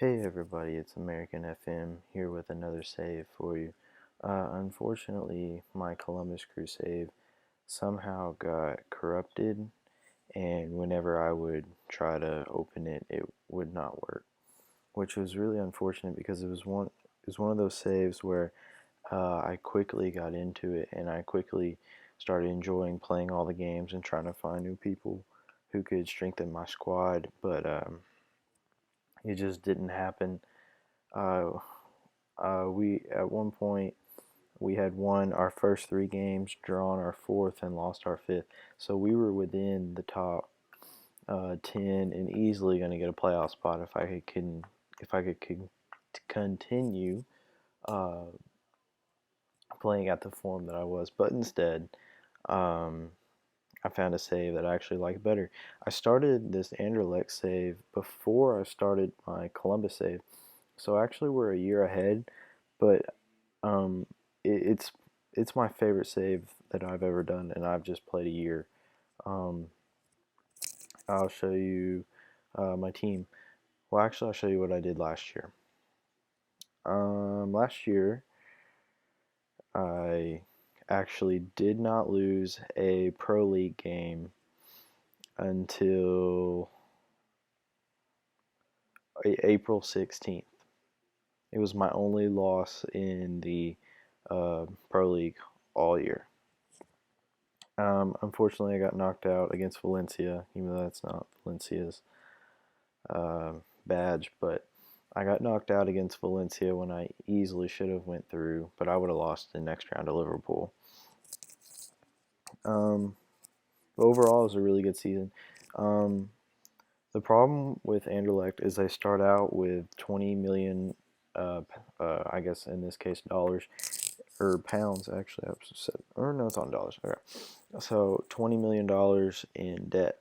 Hey everybody, it's American FM here with another save for you. Unfortunately, my Columbus Crew save somehow got corrupted, and whenever I would try to open it, it would not work, which was really unfortunate because it was one of those saves where I quickly got into it and I quickly started enjoying playing all the games and trying to find new people who could strengthen my squad, but it just didn't happen. Uh, we at one point we had won our first three games, drawn our fourth, and lost our fifth. So we were within the top 10 and easily going to get a playoff spot if I could continue uh, playing at the form that I was. But instead, um, I found a save that I actually like better. I started this Anderlecht save before I started my Columbus save, so actually we're a year ahead. But Um, it's it's my favorite save that I've ever done, and I've just played a year. Um, I'll show you my team. Well, actually, I'll show you what I did last year. Last year, I actually did not lose a Pro League game until April 16th. It was my only loss in the Pro League all year. Unfortunately, I got knocked out against Valencia, even though that's not Valencia's uh, badge. But I got knocked out against Valencia when I easily should have went through, but I would have lost the next round to Liverpool. Um, Overall, it was a really good season. Um, the problem with Anderlecht is they start out with 20 million, I guess in this case dollars or pounds actually. I said, or no, it's on dollars. Okay, so $20 million in debt,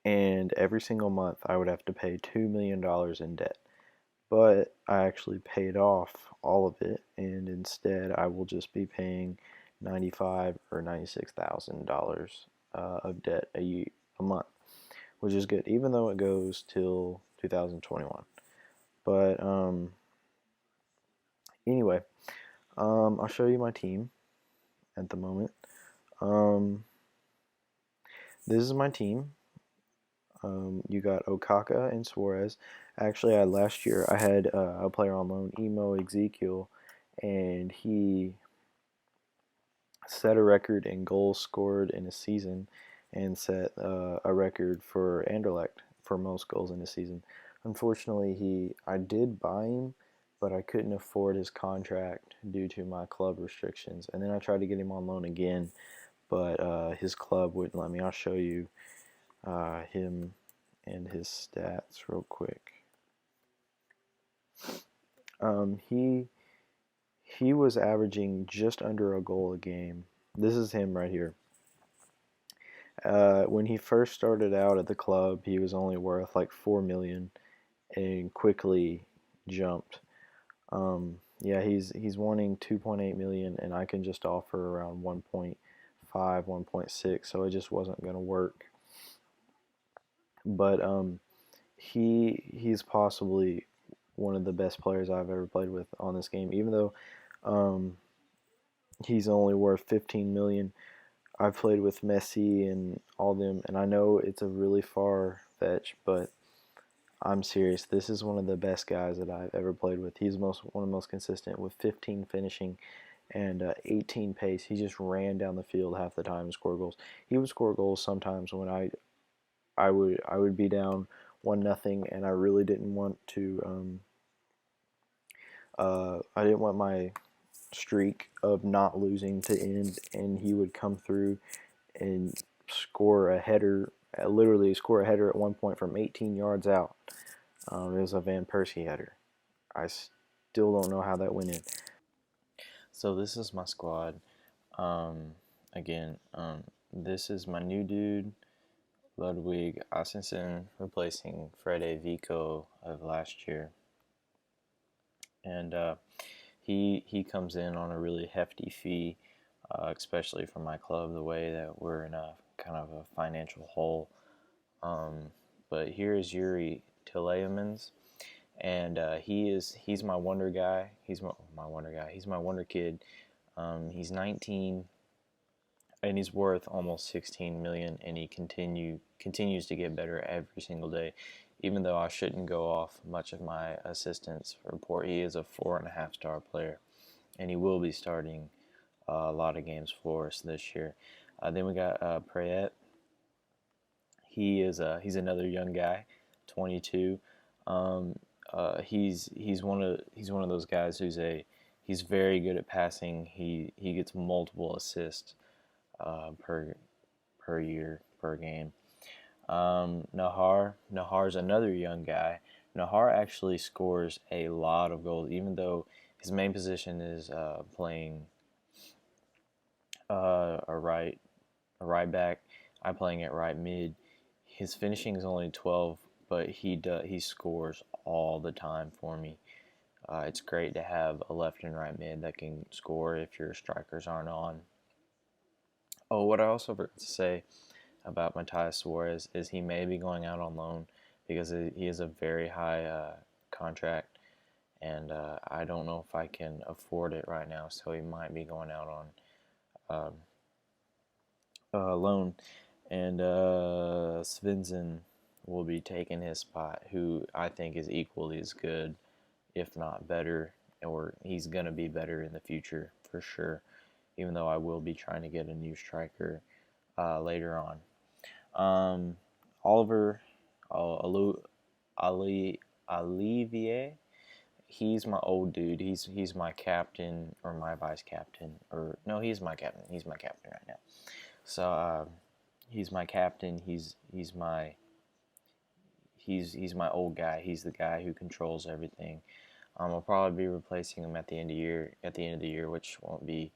and every single month I would have to pay $2 million in debt. But I actually paid off all of it, and instead I will just be paying 95 or $96,000 of debt a month, which is good, even though it goes till 2021. But anyway, I'll show you my team at the moment. Um, this is my team. You got Okaka and Suarez. Actually, last year I had a player on loan, Emo Ezekiel, and he set a record in goals scored in a season and set a record for Anderlecht for most goals in a season. Unfortunately, I did buy him, but I couldn't afford his contract due to my club restrictions. And then I tried to get him on loan again, but his club wouldn't let me. I'll show you him and his stats real quick. He was averaging just under a goal a game. This is him right here. When he first started out at the club, he was only worth like 4 million, and quickly jumped. Yeah, he's wanting 2.8 million, and I can just offer around 1.5, 1.6, so it just wasn't going to work. But he's possibly one of the best players I've ever played with on this game, even though um, he's only worth 15 million. I've played with Messi and all them, and I know it's a really far fetch, but I'm serious. This is one of the best guys that I've ever played with. He's one of the most consistent with 15 finishing and 18 pace. He just ran down the field half the time and scored goals. He would score goals sometimes when I would be down 1-0, and I really didn't want to. I didn't want my streak of not losing to end, and he would come through and score a header, literally score a header at one point from 18 yards out. It was a Van Persie header. I still don't know how that went in. So this is my squad. Um, again, this is my new dude, Ludwig Assensen, replacing Frede Vico of last year. And he comes in on a really hefty fee, especially for my club, the way that we're in a kind of a financial hole. But here is Yuri Tileumans. and he's my wonder guy. He's my wonder guy. He's my wonder kid. He's 19, and he's worth almost 16 million, and he continues to get better every single day. Even though I shouldn't go off much of my assistance report, he is a 4.5-star player, and he will be starting a lot of games for us this year. Then we got Prayet. He's another young guy, 22. He's one of those guys he's very good at passing. He gets multiple assists per year per game. Nahar's another young guy. Nahar actually scores a lot of goals, even though his main position is playing a right back. I'm playing at right mid. His finishing is only 12, but he scores all the time for me. It's great to have a left and right mid that can score if your strikers aren't on. Oh, what I also forgot to say about Matthias Suarez is he may be going out on loan because he has a very high contract, and I don't know if I can afford it right now, so he might be going out on loan. And Svensson will be taking his spot, who I think is equally as good, if not better, or he's going to be better in the future for sure, even though I will be trying to get a new striker later on. Oliver Olivier, he's my old dude. He's my captain or my vice captain, or no, he's my captain. He's my captain right now. So he's my captain. He's my old guy. He's the guy who controls everything. I'll probably be replacing him at the end of the year, which won't be.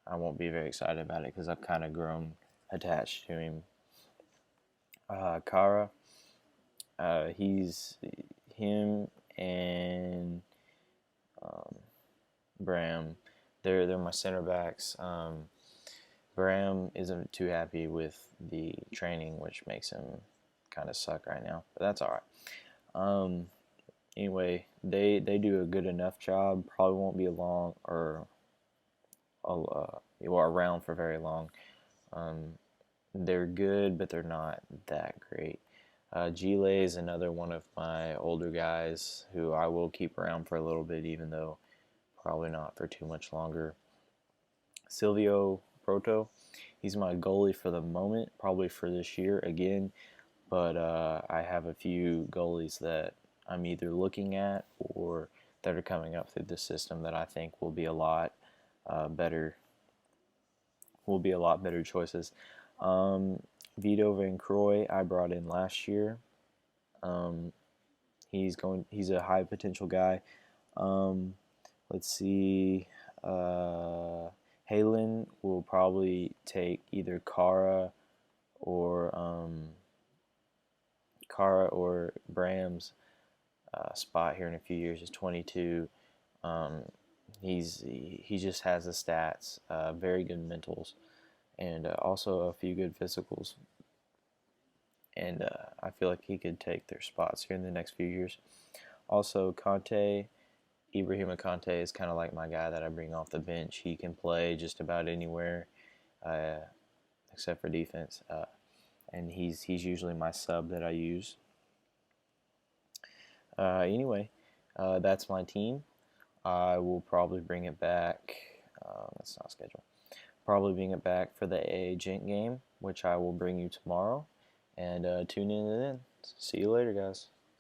I won't be very excited about it because I've kind of grown attached to him. Kara, he's him and Bram. They're my center backs. Bram isn't too happy with the training, which makes him kind of suck right now, but that's all right. Anyway, they do a good enough job. Probably won't be long or around for very long. They're good, but they're not that great. Gile is another one of my older guys who I will keep around for a little bit, even though probably not for too much longer. Silvio Proto, he's my goalie for the moment, probably for this year again, but I have a few goalies that I'm either looking at or that are coming up through the system that I think will be a lot better. Will be a lot better choices. Vito Van Croy I brought in last year. He's a high potential guy. Let's see. Halen will probably take either Kara or Bram's spot here in a few years. He's 22. He just has the stats, very good mentals, and also a few good physicals. And I feel like he could take their spots here in the next few years. Also, Ibrahima Conte is kind of like my guy that I bring off the bench. He can play just about anywhere, except for defense, and he's usually my sub that I use. Anyway, that's my team. I will probably bring it back. That's not scheduled. Probably bring it back for the AA Gent game, which I will bring you tomorrow. And tune in then. See you later, guys.